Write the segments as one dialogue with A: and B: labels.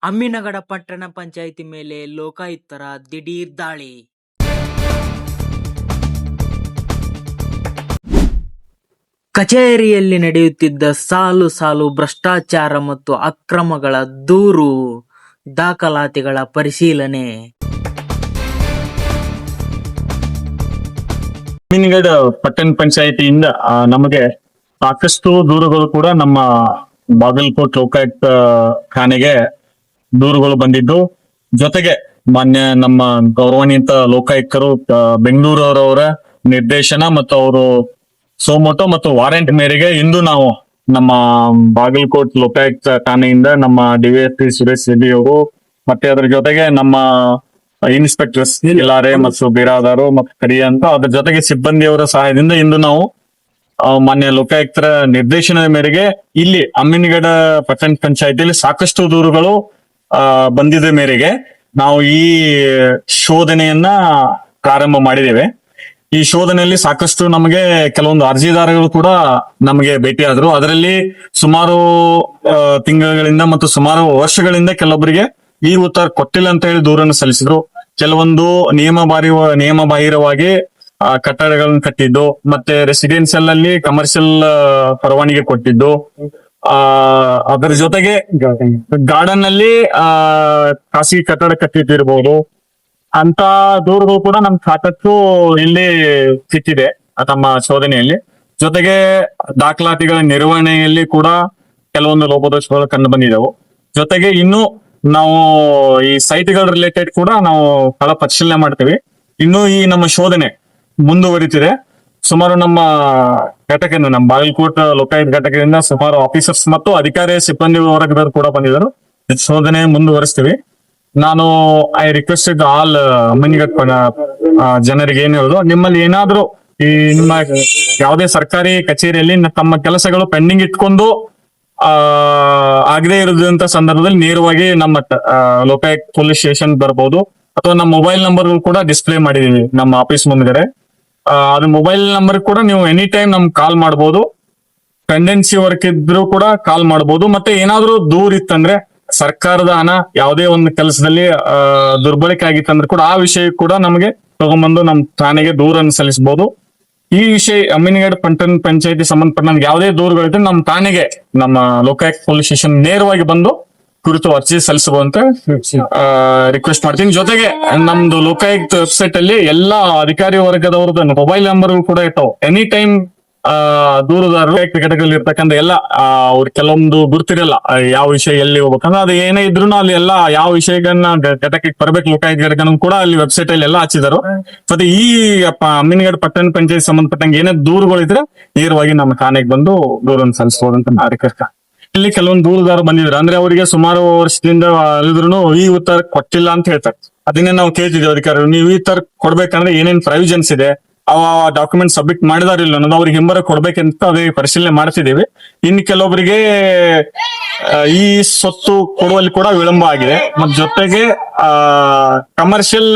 A: ಅಮ್ಮಿನಗಡ ಪಟ್ಟಣ ಪಂಚಾಯಿತಿ ಮೇಲೆ ಲೋಕಾಯುಕ್ತರ ದಿಢೀರ್ ದಾಳಿ. ಕಚೇರಿಯಲ್ಲಿ ನಡೆಯುತ್ತಿದ್ದ ಸಾಲು ಸಾಲು ಭ್ರಷ್ಟಾಚಾರ ಮತ್ತು ಅಕ್ರಮಗಳ ದೂರು, ದಾಖಲಾತಿಗಳ ಪರಿಶೀಲನೆ.
B: ಅಮ್ಮಿನಗಡ ಪಟ್ಟಣ ಪಂಚಾಯಿತಿಯಿಂದ ನಮಗೆ ಸಾಕಷ್ಟು ದೂರುಗಳು ಕೂಡ ನಮ್ಮ ಬಾಗಲಕೋಟ್ ಲೋಕಾಯುಕ್ತ ಖಾನೆಗೆ ದೂರುಗಳು ಬಂದಿದ್ದು, ಜೊತೆಗೆ ಮಾನ್ಯ ನಮ್ಮ ಗೌರವಾನ್ವಿತ ಲೋಕಾಯುಕ್ತರು ಬೆಂಗಳೂರವರ ನಿರ್ದೇಶನ ಮತ್ತು ಅವರು ಸೋಮೋಟೋ ಮತ್ತು ವಾರೆಂಟ್ ಮೇರೆಗೆ ಇಂದು ನಾವು ನಮ್ಮ ಬಾಗಲಕೋಟ್ ಲೋಕಾಯುಕ್ತ ಠಾಣೆಯಿಂದ ನಮ್ಮ ಡಿವೈಎಸ್ಪಿ ಸುರೇಶ್ ರೆಡ್ಡಿ ಅವರು ಮತ್ತೆ ಅದರ ಜೊತೆಗೆ ನಮ್ಮ ಇನ್ಸ್ಪೆಕ್ಟರ್ಸ್ ಇಲಾರೆ ಮತ್ತು ಬಿರಾದಾರು ಮತ್ತು ಕರಿಯ ಅಂತ ಅದ್ರ ಜೊತೆಗೆ ಸಿಬ್ಬಂದಿಯವರ ಸಹಾಯದಿಂದ ಇಂದು ನಾವು ಮಾನ್ಯ ಲೋಕಾಯುಕ್ತರ ನಿರ್ದೇಶನದ ಮೇರೆಗೆ ಇಲ್ಲಿ ಅಮ್ಮಿನಗಡ ಪಟ್ಟಣ ಪಂಚಾಯತಿಯಲ್ಲಿ ಸಾಕಷ್ಟು ದೂರುಗಳು ಬಂದಿದ ಮೇರೆಗೆ ನಾವು ಈ ಶೋಧನೆಯನ್ನ ಪ್ರಾರಂಭ ಮಾಡಿದ್ದೇವೆ. ಈ ಶೋಧನೆಯಲ್ಲಿ ಸಾಕಷ್ಟು ನಮಗೆ ಕೆಲವೊಂದು ಅರ್ಜಿದಾರಗಳು ಕೂಡ ನಮಗೆ ಭೇಟಿಯಾದ್ರು. ಅದರಲ್ಲಿ ಸುಮಾರು ತಿಂಗಳುಗಳಿಂದ ಮತ್ತು ಸುಮಾರು ವರ್ಷಗಳಿಂದ ಕೆಲವೊಬ್ಬರಿಗೆ ಈ ಉತ್ತರ ಕೊಟ್ಟಿಲ್ಲ ಅಂತ ಹೇಳಿ ದೂರನ್ನು ಸಲ್ಲಿಸಿದ್ರು. ಕೆಲವೊಂದು ನಿಯಮ ಬಾಹಿರವಾಗಿ ಕಟ್ಟಡಗಳನ್ನು ಕಟ್ಟಿದ್ದು, ಮತ್ತೆ ರೆಸಿಡೆನ್ಸಿಯಲ್ ಅಲ್ಲಿ ಕಮರ್ಷಿಯಲ್ ಪರವಾನಗಿ ಕೊಟ್ಟಿದ್ದು, ಅದರ ಜೊತೆಗೆ ಗಾರ್ಡನ್ ಅಲ್ಲಿ ಖಾಸಗಿ ಕಟ್ಟಡ ಕಟ್ಟಿದ್ದಿರ್ಬೋದು ಅಂತ ದೂರುಗಳು ಕೂಡ ನಮ್ ಸಾಕಷ್ಟು ಇಲ್ಲಿ ಸಿಕ್ಕಿದೆ ತಮ್ಮ ಶೋಧನೆಯಲ್ಲಿ. ಜೊತೆಗೆ ದಾಖಲಾತಿಗಳ ನಿರ್ವಹಣೆಯಲ್ಲಿ ಕೂಡ ಕೆಲವೊಂದು ಲೋಪದೋಷಗಳು ಕಂಡು ಬಂದಿದ್ದವು. ಜೊತೆಗೆ ಇನ್ನು ನಾವು ಈ ಸೈಟ್ಗಳ ರಿಲೇಟೆಡ್ ಕೂಡ ನಾವು ಸ್ಥಳ ಪರಿಶೀಲನೆ ಮಾಡ್ತೀವಿ. ಇನ್ನು ಈ ನಮ್ಮ ಶೋಧನೆ ಮುಂದುವರಿತಿದೆ. ಸುಮಾರು ನಮ್ಮ ಘಟಕದಿಂದ, ನಮ್ಮ ಬಾಗಲಕೋಟ್ ಲೋಕಾಯುಕ್ತ ಘಟಕದಿಂದ ಸುಮಾರು ಆಫೀಸರ್ಸ್ ಮತ್ತು ಅಧಿಕಾರಿ ಸಿಬ್ಬಂದಿ ವರ್ಗದವರು ಕೂಡ ಬಂದಿದ್ದರು. ಶೋಧನೆ ಮುಂದುವರಿಸ್ತೀವಿ. ನಾನು ಐ ರಿಕ್ವೆಸ್ಟೆಡ್ ಆಲ್ ಅಮ್ಮಿನಗಡ ಜನರಿಗೆ ಏನ್ ಹೇಳುದು, ನಿಮ್ಮಲ್ಲಿ ಏನಾದ್ರೂ ಈ ನಿಮ್ಮ ಯಾವುದೇ ಸರ್ಕಾರಿ ಕಚೇರಿಯಲ್ಲಿ ತಮ್ಮ ಕೆಲಸಗಳು ಪೆಂಡಿಂಗ್ ಇಟ್ಕೊಂಡು ಆಗದೆ ಇರೋದಂತ ಸಂದರ್ಭದಲ್ಲಿ ನೇರವಾಗಿ ನಮ್ಮ ಲೋಕಾಯುಕ್ತ ಪೊಲೀಸ್ ಸ್ಟೇಷನ್ ಬರ್ಬೋದು, ಅಥವಾ ನಮ್ಮ ಮೊಬೈಲ್ ನಂಬರ್ ಕೂಡ ಡಿಸ್ಪ್ಲೇ ಮಾಡಿದೀವಿ ನಮ್ಮ ಆಫೀಸ್ ಮುಂದ್ಗಡೆ. ಅದು ಮೊಬೈಲ್ ನಂಬರ್ ಕೂಡ ನೀವು ಎನಿ ಟೈಮ್ ನಮ್ಗೆ ಕಾಲ್ ಮಾಡ್ಬೋದು. ಪೆಂಡೆನ್ಸಿ ವರ್ಕ್ ಇದ್ರು ಕೂಡ ಕಾಲ್ ಮಾಡ್ಬೋದು. ಮತ್ತೆ ಏನಾದ್ರೂ ದೂರ ಇತ್ತಂದ್ರೆ, ಸರ್ಕಾರದ ಹಣ ಯಾವುದೇ ಒಂದು ಕೆಲಸದಲ್ಲಿ ದುರ್ಬಳಕೆ ಆಗಿತ್ತಂದ್ರೆ ಕೂಡ ಆ ವಿಷಯ ಕೂಡ ನಮಗೆ ತಗೊಂಡ್ಬಂದು ನಮ್ಮ ಠಾಣೆಗೆ ದೂರನ್ನು ಸಲ್ಲಿಸಬಹುದು. ಈ ವಿಷಯ ಅಮ್ಮಿನಗಡ ಪಟ್ಟಣ ಪಂಚಾಯತಿ ಸಂಬಂಧಪಟ್ಟ ಯಾವುದೇ ದೂರುಗಳಿದ್ರೆ ನಮ್ಮ ಠಾಣೆಗೆ, ನಮ್ಮ ಲೋಕಾಯುಕ್ತ ಪೊಲೀಸ್ ಸ್ಟೇಷನ್ ನೇರವಾಗಿ ಬಂದು ಕುರಿತು ಅರ್ಜಿ ಸಲ್ಲಿಸಬಹುದು ಅಂತ ರಿಕ್ವೆಸ್ಟ್ ಮಾಡ್ತೀನಿ. ಜೊತೆಗೆ ನಮ್ದು ಲೋಕಾಯುಕ್ತ ವೆಬ್ಸೈಟ್ ಅಲ್ಲಿ ಎಲ್ಲಾ ಅಧಿಕಾರಿ ವರ್ಗದವ್ರದ್ದು ಮೊಬೈಲ್ ನಂಬರ್ ಕೂಡ ಇರ್ತಾವ. ಎನಿ ಟೈಮ್ ದೂರುದಾರರು ಘಟಕದಲ್ಲಿ ಇರ್ತಕ್ಕಂಥ ಎಲ್ಲ ಅವ್ರ ಕೆಲವೊಂದು ಗುರ್ತಿರಲ್ಲ ಯಾವ ವಿಷಯ ಎಲ್ಲಿ ಹೋಗ್ಬೇಕಂದ್ರೆ, ಅದು ಏನೇ ಇದ್ರು ಅಲ್ಲಿ ಎಲ್ಲ ಯಾವ ವಿಷಯಗಳನ್ನ ಘಟಕಕ್ಕೆ ಬರ್ಬೇಕು ಲೋಕಾಯುಕ್ತ ಘಟಕ ಕೂಡ ಅಲ್ಲಿ ವೆಬ್ಸೈಟ್ ಅಲ್ಲಿ ಎಲ್ಲ ಹಚ್ಚಿದಾರು. ಮತ್ತೆ ಈ ಅಮ್ಮಿನಗಡ ಪಟ್ಟಣ ಪಂಚಾಯತ್ ಸಂಬಂಧಪಟ್ಟಂಗೆ ಏನೇ ದೂರುಗಳಿದ್ರೆ ನೇರವಾಗಿ ನಮ್ಮ ಠಾಣೆಗೆ ಬಂದು ದೂರನ್ನು ಸಲ್ಲಿಸಬಹುದು ಅಂತ ರಿಕ್ವೆಸ್ಟ್. ಇಲ್ಲಿ ಕೆಲವೊಂದು ದೂರುದಾರರು ಬಂದಿದ್ರು, ಅಂದ್ರೆ ಅವರಿಗೆ ಸುಮಾರು ವರ್ಷದಿಂದ ಅಲ್ಲಿದ್ರು ಈ ಉತ್ತರ ಕೊಟ್ಟಿಲ್ಲ ಅಂತ ಹೇಳ್ತಾರೆ. ಅದನ್ನೇ ನಾವು ಕೇಳ್ತಿದ್ದೀವಿ ಅಧಿಕಾರಿಗಳು, ನೀವು ಈ ತರ ಕೊಡ್ಬೇಕಂದ್ರೆ ಏನೇನ್ ಪ್ರೊವಿಷನ್ಸ್ ಇದೆ, ಅವ ಡಾಕ್ಯುಮೆಂಟ್ ಸಬ್ಮಿಟ್ ಮಾಡಿದಾರಿಲ್ಲ ಅನ್ನೋದು ಅವ್ರಿಗೆ ಹಿಂಬರ ಕೊಡ್ಬೇಕಂತ ಅದೇ ಪರಿಶೀಲನೆ ಮಾಡ್ತಿದ್ದೀವಿ. ಇನ್ನು ಕೆಲವೊಬ್ಬರಿಗೆ ಈ ಸ್ವತ್ತು ಕೊಡುವಲ್ಲಿ ಕೂಡ ವಿಳಂಬ ಆಗಿದೆ. ಮತ್ ಜೊತೆಗೆ ಕಮರ್ಷಿಯಲ್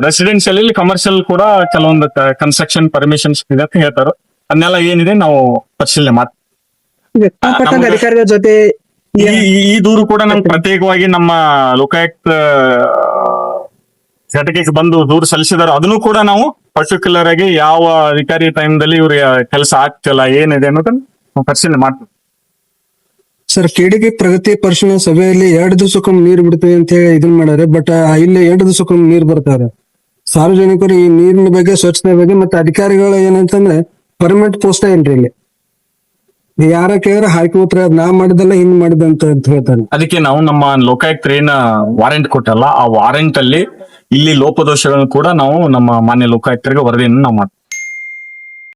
B: ರೆಸಿಡೆನ್ಸಿಯಲ್ ಕಮರ್ಷಿಯಲ್ ಕೂಡ ಕೆಲವೊಂದು ಕನ್ಸ್ಟ್ರಕ್ಷನ್ ಪರ್ಮಿಷನ್ಸ್ ಇದೆ ಅಂತ ಹೇಳ್ತಾರೆ. ಅದನ್ನೆಲ್ಲ ಏನಿದೆ ನಾವು ಪರಿಶೀಲನೆ ಮಾಡ್ತೀವಿ.
C: ಅಧಿಕಾರಿಗಳ ಜೊತೆ
B: ಈ ದೂರು ಕೂಡ ನಮ್ಗೆ ಪ್ರತ್ಯೇಕವಾಗಿ ನಮ್ಮ ಲೋಕಾಯುಕ್ತ ಘಟಕಕ್ಕೆ ಬಂದು ದೂರು ಸಲ್ಲಿಸಿದಾರೆ. ಅದನ್ನು ಕೂಡ ನಾವು ಪರ್ಟಿಕ್ಯುಲರ್ ಆಗಿ ಯಾವ ಅಧಿಕಾರಿ ಟೈಮ್ದಲ್ಲಿ ಇವ್ರ ಕೆಲಸ ಆಗ್ತಿಲ್ಲ ಏನಿದೆ ಅನ್ನೋದನ್ನ ಪರಿಶೀಲನೆ ಮಾಡ್ತೀವಿ.
C: ಸರ್, ಕೆಡಿಪಿ ಪ್ರಗತಿ ಪರಿಶೀಲನಾ ಸಭೆಯಲ್ಲಿ 2 ದಿವಸಕ್ಕೊಮ್ಮೆ ನೀರು ಬಿಡ್ತೀವಿ ಅಂತ ಹೇಳಿ ಇದನ್ ಮಾಡ್ಯಾರೆ. ಬಟ್ ಇಲ್ಲಿ 2 ದಿವಸಕ್ಕೊಮ್ಮೆ ನೀರು ಬರ್ತಾರೆ. ಸಾರ್ವಜನಿಕರು ಈ ನೀರಿನ ಬಗ್ಗೆ, ಸ್ವಚ್ಛತೆ ಬಗ್ಗೆ ಮತ್ತೆ ಅಧಿಕಾರಿಗಳು ಏನಂತಂದ್ರೆ ಪರ್ಮನೆಂಟ್ ಪೋಸ್ಟ್ ಇಲ್ರಿ ಇಲ್ಲಿ. ಯಾರ ಕೇಳಿದ್ರೆ ಹಾಕಿ ಉತ್ತರ ನಾ ಮಾಡಿದಲ್ಲ ಹಿಂಗ್ ಮಾಡಿದಂತ ಹೇಳ್ತಾನೆ.
B: ಅದಕ್ಕೆ ನಾವು ನಮ್ಮ ಲೋಕಾಯುಕ್ತರ ಏನ ವಾರೆಂಟ್ ಕೊಟ್ಟಲ್ಲ, ಆ ವಾರೆಂಟ್ ಅಲ್ಲಿ ಇಲ್ಲಿ ಲೋಪದೋಷಗಳನ್ನು ಕೂಡ ನಾವು ನಮ್ಮ ಮಾನ್ಯ ಲೋಕಾಯುಕ್ತರಿಗೆ ವರದಿಯನ್ನು ನಾವು ಮಾಡ್ತೀವಿ.